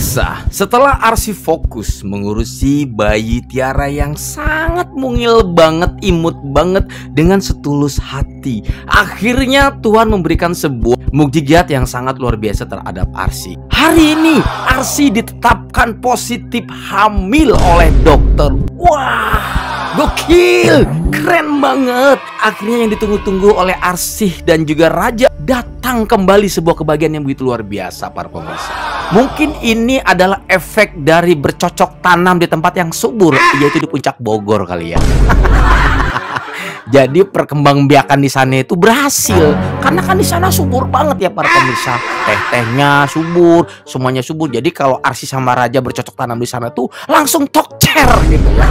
Pemirsa, setelah Arsy fokus mengurusi bayi Tiara yang sangat mungil banget, imut banget dengan setulus hati, akhirnya Tuhan memberikan sebuah mukjizat yang sangat luar biasa terhadap Arsy. Hari ini Arsy ditetapkan positif hamil oleh dokter. Wah, gokil, keren banget. Akhirnya yang ditunggu-tunggu oleh Arsy dan juga Raja datang kembali, sebuah kebahagiaan yang begitu luar biasa para pemirsa. Mungkin ini adalah efek dari bercocok tanam di tempat yang subur, yaitu di puncak Bogor kali ya. Jadi perkembangbiakan di sana itu berhasil karena kan di sana subur banget ya para pemirsa. Teh-tehnya subur, semuanya subur. Jadi kalau Arsy sama Raja bercocok tanam di sana tuh langsung tokcer gitu ya.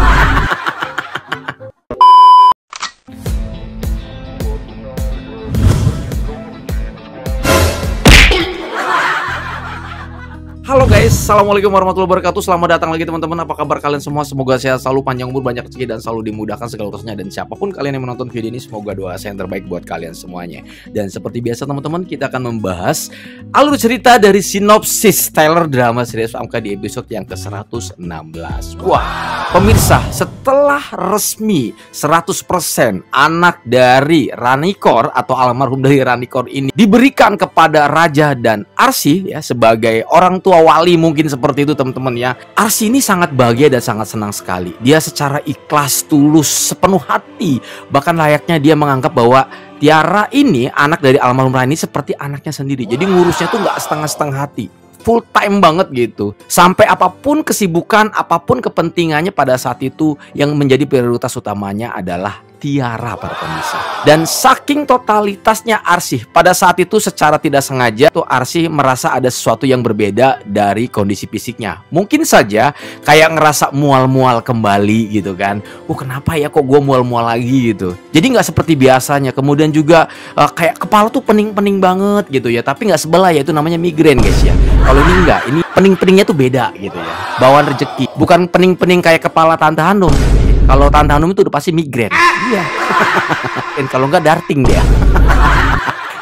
Halo guys, assalamualaikum warahmatullahi wabarakatuh. Selamat datang lagi teman-teman. Apa kabar kalian semua? Semoga sehat selalu, panjang umur, banyak rezeki, dan selalu dimudahkan segala urusannya. Dan siapapun kalian yang menonton video ini, semoga doa saya yang terbaik buat kalian semuanya. Dan seperti biasa teman-teman, kita akan membahas alur cerita dari sinopsis trailer drama series AMK di episode yang ke-116. Wah, pemirsa, setelah resmi 100% anak dari Ranikor atau almarhum dari Ranikor ini diberikan kepada Raja dan Arsy ya, sebagai orang tua wali mungkin seperti itu teman-teman ya. Arsy ini sangat bahagia dan sangat senang sekali. Dia secara ikhlas, tulus, sepenuh hati, bahkan layaknya dia menganggap bahwa Tiara ini anak dari almarhum Rani seperti anaknya sendiri. Jadi ngurusnya tuh nggak setengah-setengah hati, full time banget gitu. Sampai apapun kesibukan, apapun kepentingannya pada saat itu, yang menjadi prioritas utamanya adalah Tiara para pemirsa. Dan saking totalitasnya Arsy pada saat itu, secara tidak sengaja tuh Arsy merasa ada sesuatu yang berbeda dari kondisi fisiknya. Mungkin saja kayak ngerasa mual-mual kembali gitu kan. Kenapa ya kok gue mual-mual lagi gitu. Jadi nggak seperti biasanya. Kemudian juga kayak kepala tuh pening-pening banget gitu ya. Tapi nggak sebelah ya, itu namanya migrain guys ya. Kalau ini enggak, ini pening-peningnya tuh beda gitu ya. Bawaan rezeki, bukan pening-pening kayak kepala Tante Hanum. Kalau Tante Hanum itu udah pasti migrain. Iya. Dan kalau enggak darting dia.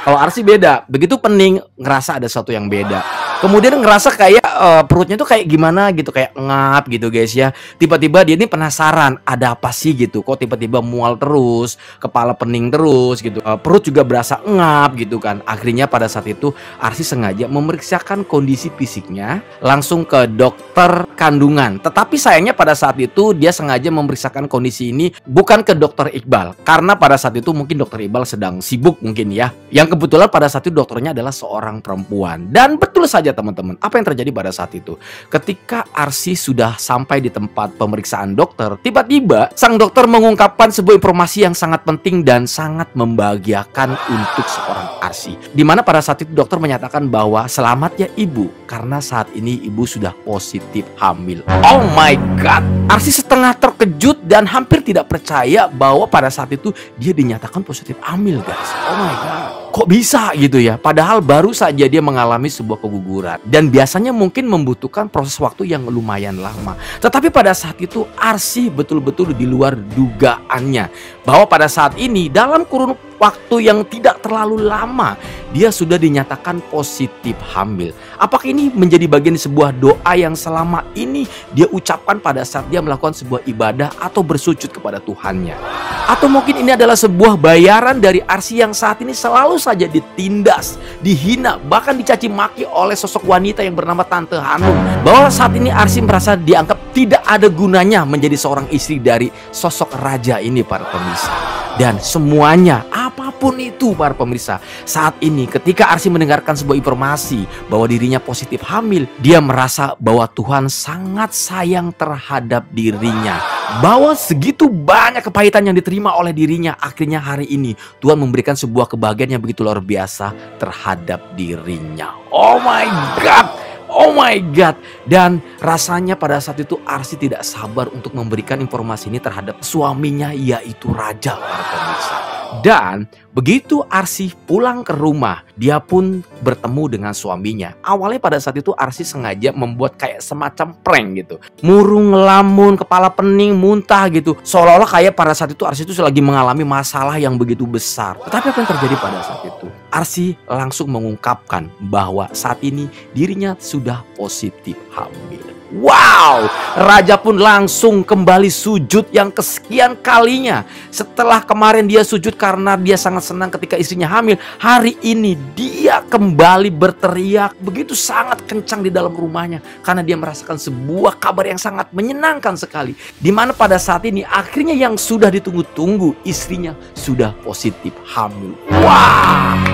Kalau Arsy beda, begitu pening ngerasa ada sesuatu yang beda. Kemudian ngerasa kayak perutnya tuh kayak gimana gitu, kayak ngap gitu guys ya. Tiba-tiba dia ini penasaran, ada apa sih gitu. Kok tiba-tiba mual terus, kepala pening terus gitu. Perut juga berasa ngap gitu kan. Akhirnya pada saat itu Arsy sengaja memeriksakan kondisi fisiknya langsung ke dokter kandungan. Tetapi sayangnya pada saat itu dia sengaja memeriksakan kondisi ini bukan ke dokter Iqbal, karena pada saat itu mungkin dokter Iqbal sedang sibuk mungkin ya. Yang kebetulan pada saat itu dokternya adalah seorang perempuan. Dan betul saja teman-teman, apa yang terjadi pada saat itu? Ketika Arsy sudah sampai di tempat pemeriksaan dokter, tiba-tiba sang dokter mengungkapkan sebuah informasi yang sangat penting dan sangat membahagiakan untuk seorang Arsy. Dimana pada saat itu dokter menyatakan bahwa selamat ya ibu, karena saat ini ibu sudah positif hamil. Oh my god, Arsy setengah terkejut dan hampir tidak percaya bahwa pada saat itu dia dinyatakan positif hamil guys. Oh my god, kok bisa gitu ya? Padahal baru saja dia mengalami sebuah keguguran. Dan biasanya mungkin membutuhkan proses waktu yang lumayan lama. Tetapi pada saat itu Arsy betul-betul di luar dugaannya. Bahwa pada saat ini dalam kurun waktu yang tidak terlalu lama dia sudah dinyatakan positif hamil. Apakah ini menjadi bagian sebuah doa yang selama ini dia ucapkan pada saat dia melakukan sebuah ibadah atau bersujud kepada Tuhannya? Atau mungkin ini adalah sebuah bayaran dari Arsy yang saat ini selalu saja ditindas, dihina, bahkan dicaci maki oleh sosok wanita yang bernama Tante Hanum. Bahwa saat ini Arsy merasa dianggap tidak ada gunanya menjadi seorang istri dari sosok raja ini para pemirsa. Dan semuanya, apapun itu para pemirsa, saat ini ketika Arsy mendengarkan sebuah informasi bahwa dirinya positif hamil, dia merasa bahwa Tuhan sangat sayang terhadap dirinya. Bahwa segitu banyak kepahitan yang diterima oleh dirinya, akhirnya hari ini Tuhan memberikan sebuah kebahagiaan yang begitu luar biasa terhadap dirinya. Oh my god, oh my god. Dan rasanya pada saat itu Arsy tidak sabar untuk memberikan informasi ini terhadap suaminya, yaitu Raja para pemirsa. Dan begitu Arsy pulang ke rumah, dia pun bertemu dengan suaminya. Awalnya pada saat itu Arsy sengaja membuat kayak semacam prank gitu. Murung, ngelamun, kepala pening, muntah gitu. Seolah-olah kayak pada saat itu Arsy itu lagi mengalami masalah yang begitu besar. Tetapi apa yang terjadi pada saat itu? Arsy langsung mengungkapkan bahwa saat ini dirinya sudah positif hamil. Wow, raja pun langsung kembali sujud yang kesekian kalinya. Setelah kemarin dia sujud karena dia sangat senang ketika istrinya hamil, hari ini dia kembali berteriak begitu sangat kencang di dalam rumahnya karena dia merasakan sebuah kabar yang sangat menyenangkan sekali. Dimana pada saat ini akhirnya yang sudah ditunggu-tunggu, istrinya sudah positif hamil. Wow.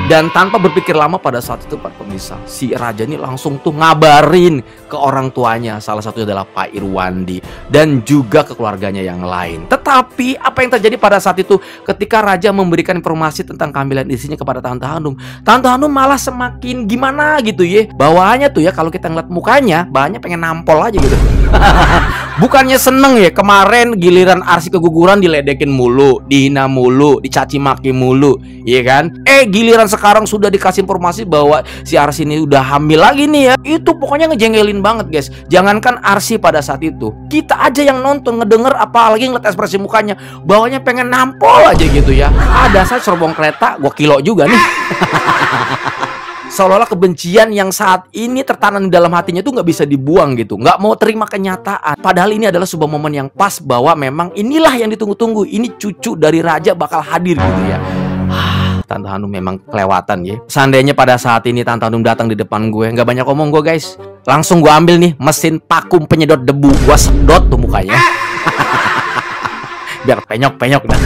Dan tanpa berpikir lama pada saat itu para pemirsa, si raja ini langsung tuh ngabarin ke orang tuanya. Salah satunya adalah Pak Irwandi dan juga ke keluarganya yang lain. Tetapi apa yang terjadi pada saat itu ketika raja memberikan informasi tentang kehamilan istrinya kepada Tante Hanum, Tante Hanum malah semakin gimana gitu ya. Bawaannya tuh ya kalau kita ngeliat mukanya, bahannya pengen nampol aja gitu. Bukannya seneng ya, kemarin giliran Arsy keguguran diledekin mulu, dihina mulu, dicaci maki mulu, iya kan? Giliran sekarang sudah dikasih informasi bahwa si Arsy ini udah hamil lagi nih ya. Itu pokoknya ngejengelin banget guys. Jangankan Arsy pada saat itu, kita aja yang nonton ngedenger apalagi ngeliat ekspresi mukanya, bawahnya pengen nampol aja gitu ya. Ada saya serobong kereta, gua kilo juga nih. Seolah-olah kebencian yang saat ini tertanam di dalam hatinya itu nggak bisa dibuang gitu, nggak mau terima kenyataan. Padahal ini adalah sebuah momen yang pas bahwa memang inilah yang ditunggu-tunggu. Ini cucu dari raja bakal hadir gitu ya. Tante Hanum memang kelewatan ya. Seandainya pada saat ini Tante Hanum datang di depan gue, nggak banyak omong gue guys, langsung gue ambil nih mesin vakum penyedot debu, gue sedot tuh mukanya. Biar penyok-penyok dah.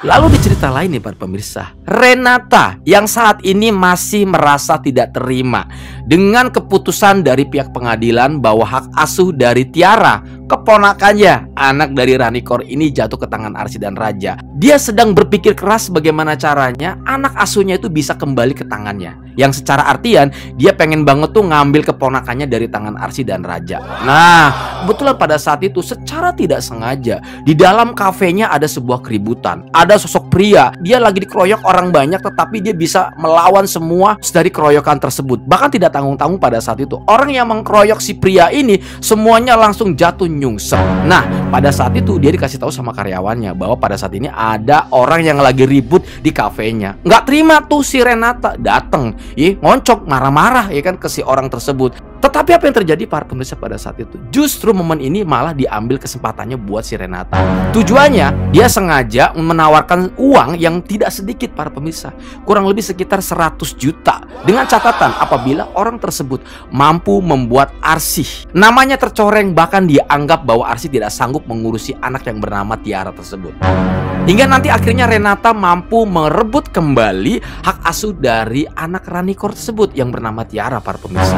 Lalu di cerita lain nih para pemirsa, Renata yang saat ini masih merasa tidak terima dengan keputusan dari pihak pengadilan bahwa hak asuh dari Tiara, keponakannya, anak dari Ranikor ini jatuh ke tangan Arsy dan Raja. Dia sedang berpikir keras bagaimana caranya anak asuhnya itu bisa kembali ke tangannya. Yang secara artian dia pengen banget tuh ngambil keponakannya dari tangan Arsy dan Raja. Nah, kebetulan pada saat itu secara tidak sengaja di dalam kafenya ada sebuah keributan. Ada sosok pria, dia lagi dikeroyok orang banyak tetapi dia bisa melawan semua dari keroyokan tersebut. Bahkan tidak tanggung-tanggung pada saat itu. Orang yang mengkeroyok si pria ini semuanya langsung jatuh nyungsep. Nah, pada saat itu dia dikasih tahu sama karyawannya bahwa pada saat ini ada orang yang lagi ribut di kafenya. Nggak terima tuh si Renata datang, ngoncok marah-marah ya kan ke si orang tersebut. Tetapi apa yang terjadi para pemirsa pada saat itu? Justru momen ini malah diambil kesempatannya buat si Renata. Tujuannya dia sengaja menawarkan uang yang tidak sedikit para pemirsa, kurang lebih sekitar 100 juta. Dengan catatan apabila orang tersebut mampu membuat Arsy namanya tercoreng, bahkan dia anggap bahwa Arsy tidak sanggup mengurusi anak yang bernama Tiara tersebut. Hingga nanti akhirnya Renata mampu merebut kembali hak asuh dari anak Ranikor tersebut yang bernama Tiara para pemirsa.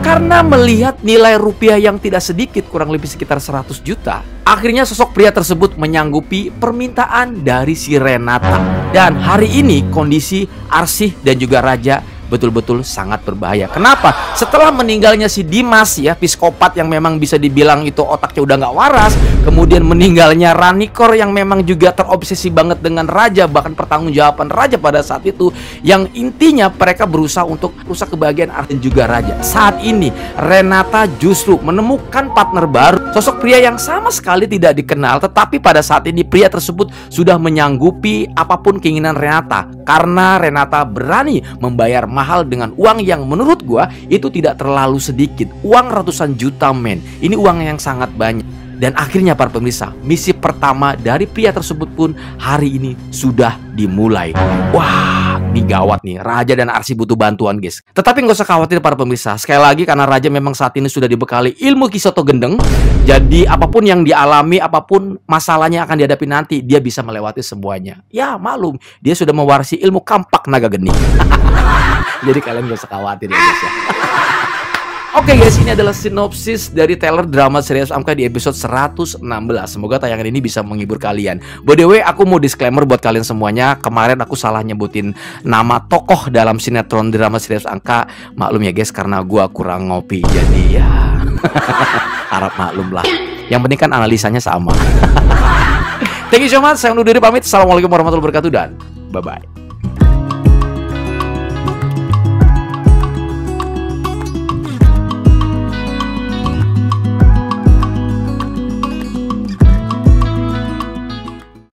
Karena melihat nilai rupiah yang tidak sedikit, kurang lebih sekitar 100 juta, akhirnya sosok pria tersebut menyanggupi permintaan dari si Renata. Dan hari ini kondisi Arsy dan juga Raja betul-betul sangat berbahaya. Kenapa? Setelah meninggalnya si Dimas ya, psikopat yang memang bisa dibilang itu otaknya udah nggak waras, kemudian meninggalnya Ranikor yang memang juga terobsesi banget dengan Raja, bahkan pertanggungjawaban Raja pada saat itu, yang intinya mereka berusaha untuk rusak kebahagiaan Arsy dan juga Raja. Saat ini Renata justru menemukan partner baru, sosok pria yang sama sekali tidak dikenal, tetapi pada saat ini pria tersebut sudah menyanggupi apapun keinginan Renata karena Renata berani membayar mahal dengan uang yang menurut gua itu tidak terlalu sedikit. Uang ratusan juta men. Ini uang yang sangat banyak. Dan akhirnya para pemirsa, misi pertama dari pria tersebut pun hari ini sudah dimulai. Wah, ini gawat nih. Raja dan Arsy butuh bantuan guys. Tetapi nggak usah khawatir para pemirsa. Sekali lagi karena Raja memang saat ini sudah dibekali ilmu Kisoto Gendeng. Jadi apapun yang dialami, apapun masalahnya akan dihadapi nanti, dia bisa melewati semuanya. Ya maklum, dia sudah mewarisi ilmu Kampak Naga Geni. Jadi kalian gak usah khawatir ya guys ya. Oke guys, ini adalah sinopsis dari trailer drama Serius Amka di episode 116. Semoga tayangan ini bisa menghibur kalian. By the way, aku mau disclaimer buat kalian semuanya. Kemarin aku salah nyebutin nama tokoh dalam sinetron drama Serius Amka. Maklum ya guys, karena gua kurang ngopi. Jadi ya harap maklum lah. Yang penting kan analisanya sama. Thank you so much. Saya undur diri pamit. Assalamualaikum warahmatullahi wabarakatuh dan bye-bye.